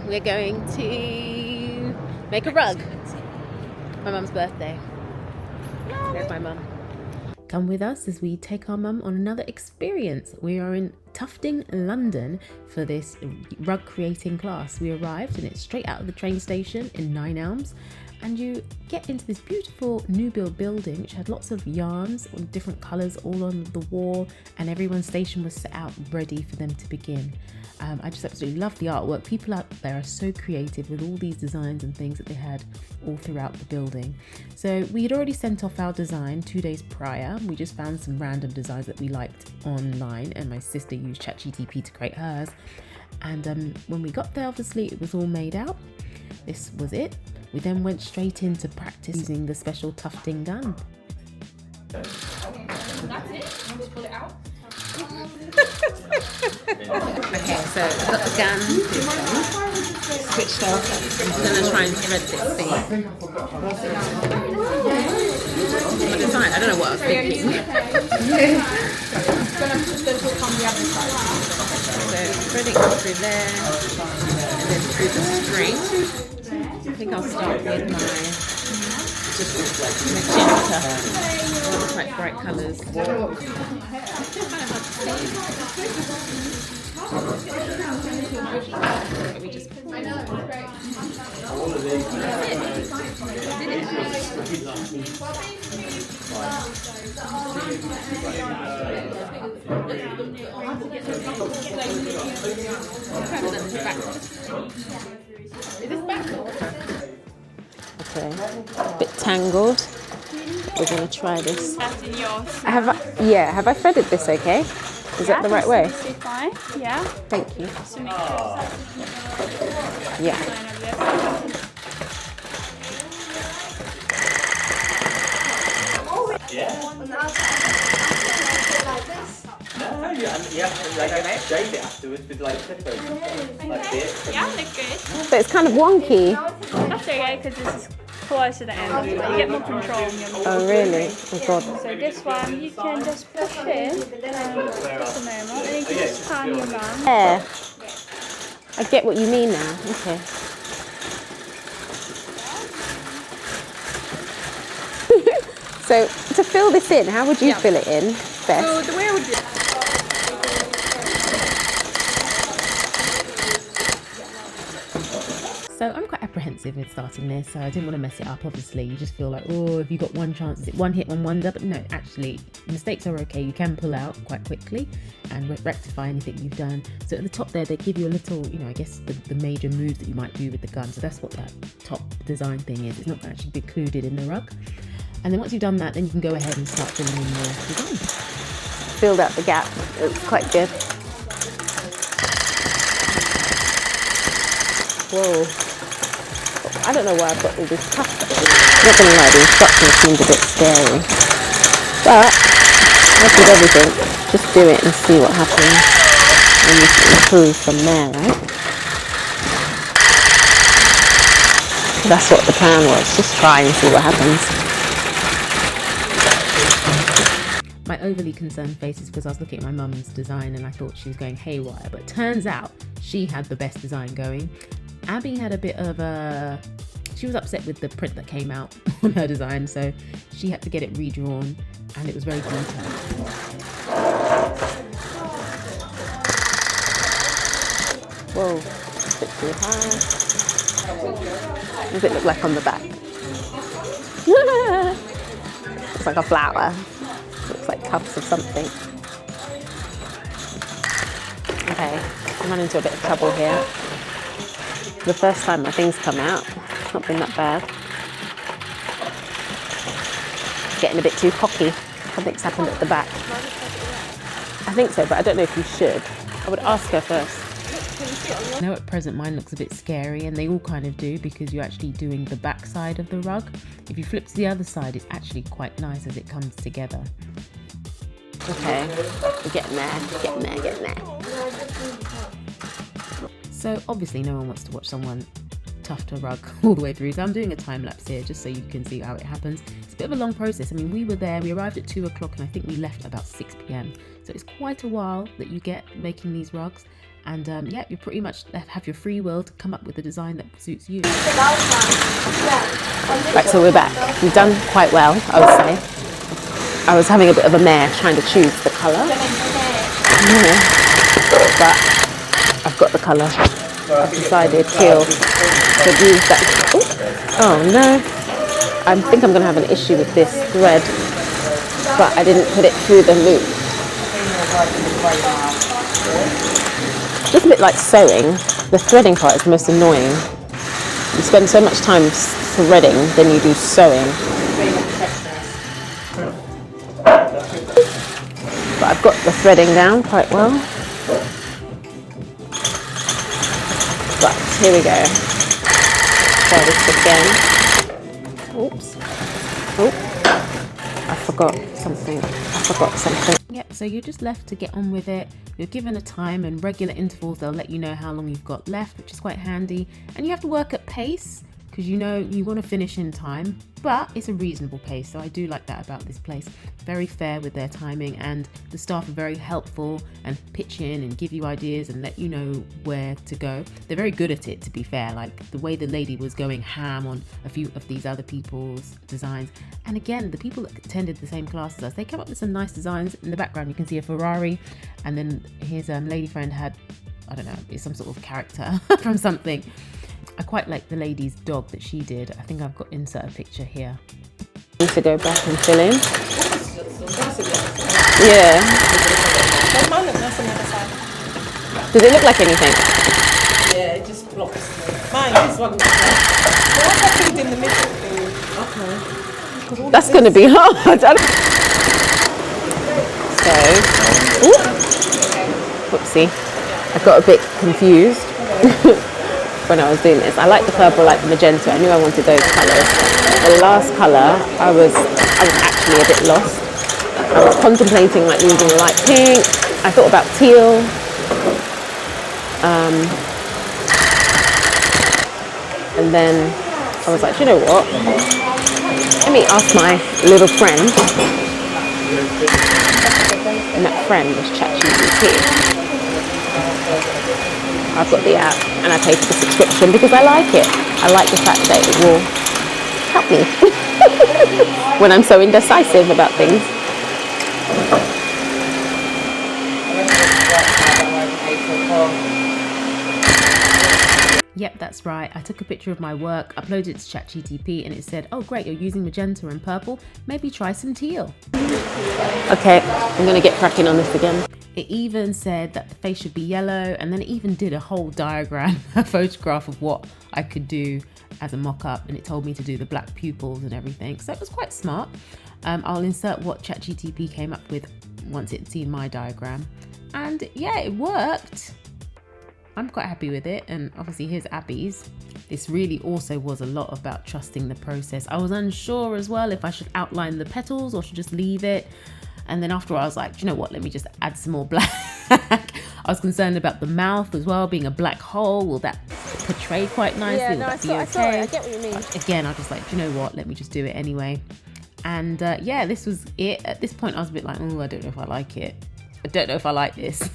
we're going to make a rug. My mum's birthday. There's my mum. Come with us as we take our mum on another experience. We are in Tufting London for this rug creating class. We arrived and it's straight out of the train station in Nine Elms, and you get into this beautiful new build building which had lots of yarns on different colours all on the wall, and everyone's station was set out ready for them to begin. I just absolutely love the artwork. People out there are so creative with all these designs and things that they had all throughout the building. So we had already sent off our design 2 days prior. We just found some random designs that we liked online, and my sister used ChatGPT to create hers. And when we got there, obviously it was all made out. This was it. We then went straight into practice using the special tufting gun. That's it? You just pull it out? Okay, so I've got the gun switched off. I'm going to try and thread this thing. My design, I don't know what I was thinking. So threading up through there, and then through the string. I think I'll start with my magenta, quite bright colours. We just okay, a bit tangled. We're going to try this. Have I threaded this okay? Is that the right way? Fine. Yeah. Thank you. So make sure Yeah. Shave it afterwards with like clippers. Like this. Yeah, look good. But it's kind of wonky. That's okay because this is close to the end. You get more control on your Oh really? Oh god. So this one you can just push in just a moment, and then you can just pan your gun. Yeah. I get what you mean now. Okay. So to fill this in, how would you fill it in best? So the way I would do it. So I'm quite apprehensive with starting this, so I didn't want to mess it up. Obviously, you just feel like, oh, if you got one chance, is it one hit, one wonder? But no, actually, mistakes are okay. You can pull out quite quickly and rectify anything you've done. So at the top there, they give you a little, I guess the major moves that you might do with the gun. So that's what that top design thing is. It's not actually included in the rug. And then once you've done that, then you can go ahead and start filling in your design. Filled out the gap. It's quite good. Whoa. I don't know why I've got all this stuff. I'm not going to lie, the instructions seemed a bit scary. But, as with everything, just do it and see what happens. And you can improve from there, right? That's what the plan was, just try and see what happens. My overly concerned face is because I was looking at my mum's design and I thought she was going haywire, but turns out she had the best design going. Abby had a bit of she was upset with the print that came out on her design, so she had to get it redrawn, and it was very detailed. Whoa, a bit too high. What does it look like on the back? It's like a flower. Looks like cups of something. Okay, I'm running into a bit of trouble here. The first time my things come out, it's not been that bad. Getting a bit too cocky. Something's happened at the back. I think so, but I don't know if you should. I would ask her first. I know at present mine looks a bit scary, and they all kind of do because you're actually doing the back side of the rug. If you flip to the other side, it's actually quite nice as it comes together. Okay, we're getting there, getting there, getting there. So obviously no one wants to watch someone tuft a rug all the way through, so I'm doing a time lapse here just so you can see how it happens. It's a bit of a long process. I mean, we arrived at 2 o'clock and I think we left at about 6 p.m. So it's quite a while that you get making these rugs. And yeah, you pretty much have your free will to come up with a design that suits you. Right, so we're back. We've done quite well, I would say. I was having a bit of a mare trying to choose the colour. But I've got the colour. I've decided teal to use that. Oh no. I think I'm going to have an issue with this thread, but I didn't put it through the loop. Just a bit like sewing, the threading part is the most annoying. You spend so much time threading than you do sewing. But I've got the threading down quite well. But here we go. Try this again. Oops. Oh, I forgot something. Yep, so you're just left to get on with it. You're given a time and regular intervals. They'll let you know how long you've got left, which is quite handy. And you have to work at pace because you know you want to finish in time, but it's a reasonable pace. So I do like that about this place. Very fair with their timing, and the staff are very helpful and pitch in and give you ideas and let you know where to go. They're very good at it, to be fair. Like the way the lady was going ham on a few of these other people's designs. And again, the people that attended the same class as us, they came up with some nice designs. In the background, you can see a Ferrari, and then his lady friend had, I don't know, it's some sort of character from something. I quite like the lady's dog that she did. I think I've got insert a picture here. I need to go back and fill in. Yeah. Does it look like anything? Yeah, it just blocks. Mine, this one. In the middle. Okay. That's going to be hard. So, whoopsie. I got a bit confused when I was doing this. I like the purple, I like the magenta. I knew I wanted those colours. The last colour, I was actually a bit lost. I was contemplating like using a light pink. I thought about teal. And then I was like, you know what? Let me ask my little friend. And that friend was ChatGPT. I've got the app and I pay for the subscription because I like it. I like the fact that it will help me when I'm so indecisive about things. Yep, that's right. I took a picture of my work, uploaded it to ChatGPT, and it said, oh great, you're using magenta and purple, maybe try some teal. Okay, I'm gonna get cracking on this again. It even said that the face should be yellow, and then it even did a whole diagram, a photograph of what I could do as a mock-up, and it told me to do the black pupils and everything, so it was quite smart. I'll insert what ChatGPT came up with once it's seen my diagram, and yeah, it worked. I'm quite happy with it, and obviously here's Abby's. This really also was a lot about trusting the process. I was unsure as well if I should outline the petals or should just leave it. And then after I was like, do you know what, let me just add some more black. I was concerned about the mouth as well, being a black hole. Will that portray quite nicely? Yeah, Will no, that be okay? I saw it. I get what you mean. But again, I was just like, do you know what, let me just do it anyway. And yeah, this was it. At this point, I was a bit like, oh, I don't know if I like it. I don't know if I like this.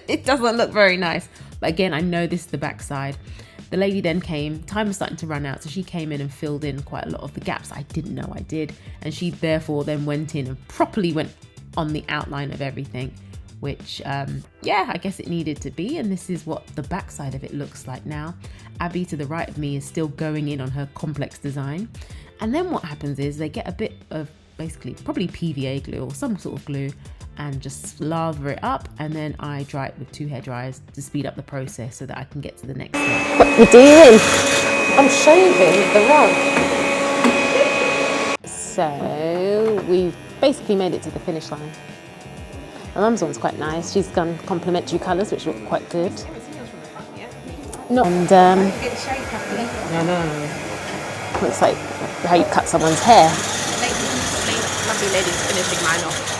It doesn't look very nice. But again, I know this is the backside. The lady then came, time was starting to run out, so she came in and filled in quite a lot of the gaps I didn't know I did. And she therefore then went in and properly went on the outline of everything, which, yeah, I guess it needed to be. And this is what the backside of it looks like now. Abby to the right of me is still going in on her complex design. And then what happens is they get a bit of basically probably PVA glue or some sort of glue and just lather it up, and then I dry it with 2 hair dryers to speed up the process so that I can get to the next step. What are you doing? I'm shaving the rug. So we've basically made it to the finish line. My mum's one's quite nice. She's done complementary colours which look quite good. No. And No. looks like how you cut someone's hair. Lovely lady's finishing mine off.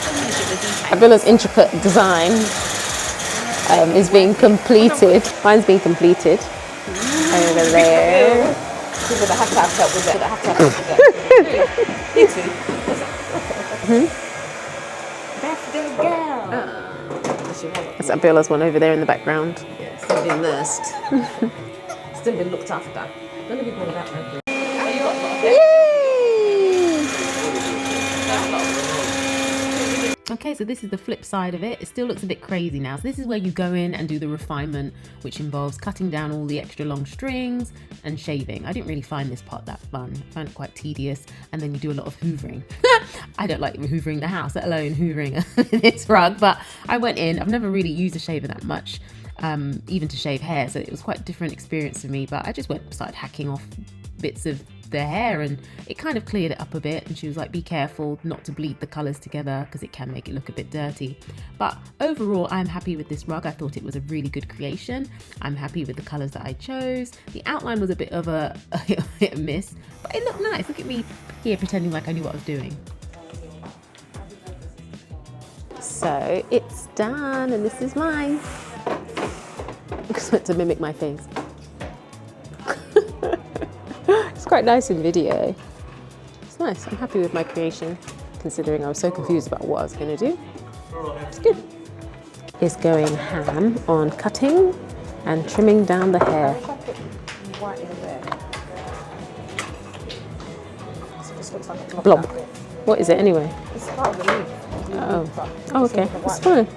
Abila's intricate design is being completed. Mine's being completed over there. People that have to have help with it. You too. Birthday girl. she has. That's Abiola's one over there in the background. Yeah, still being nursed. Still being looked after. Don't be going that way. Okay, so this is the flip side of it. It still looks a bit crazy now. So this is where you go in and do the refinement, which involves cutting down all the extra long strings and shaving. I didn't really find this part that fun. I found it quite tedious. And then you do a lot of hoovering. I don't like hoovering the house, let alone hoovering this rug. But I went in. I've never really used a shaver that much, even to shave hair. So it was quite a different experience for me. But I just started hacking off bits of their hair, and it kind of cleared it up a bit. And she was like, be careful not to bleed the colours together because it can make it look a bit dirty. But overall, I'm happy with this rug. I thought it was a really good creation. I'm happy with the colours that I chose. The outline was a bit of a hit and miss, but it looked nice. Look at me here pretending like I knew what I was doing. So it's done, and this is mine. I just meant to mimic my face. It's quite nice in video. It's nice. I'm happy with my creation, considering I was so confused about what I was going to do. It's good. It's going ham on cutting and trimming down the hair. Blob. What is it anyway? It's part of the leaf. Oh, okay. It's fine.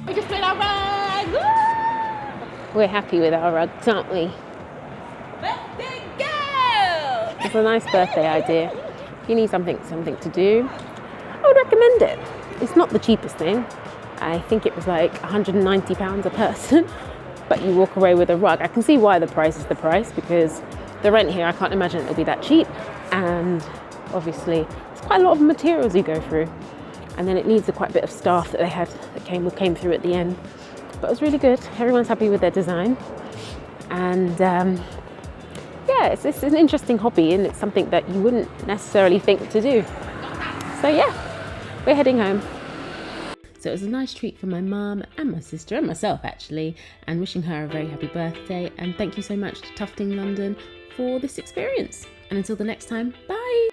We just made our rug! Woo! We're happy with our rugs, aren't we? Birthday girl! It's a nice birthday idea. If you need something to do, I would recommend it. It's not the cheapest thing. I think it was like £190 a person, but you walk away with a rug. I can see why the price is the price, because the rent here, I can't imagine it'll be that cheap. And obviously, it's quite a lot of materials you go through. And then it needs quite a bit of staff that they had that came through at the end. But it was really good. Everyone's happy with their design. And yeah, it's an interesting hobby, and it's something that you wouldn't necessarily think to do. So yeah, we're heading home. So it was a nice treat for my mum and my sister and myself actually, and wishing her a very happy birthday. And thank you so much to Tufting London for this experience. And until the next time, bye!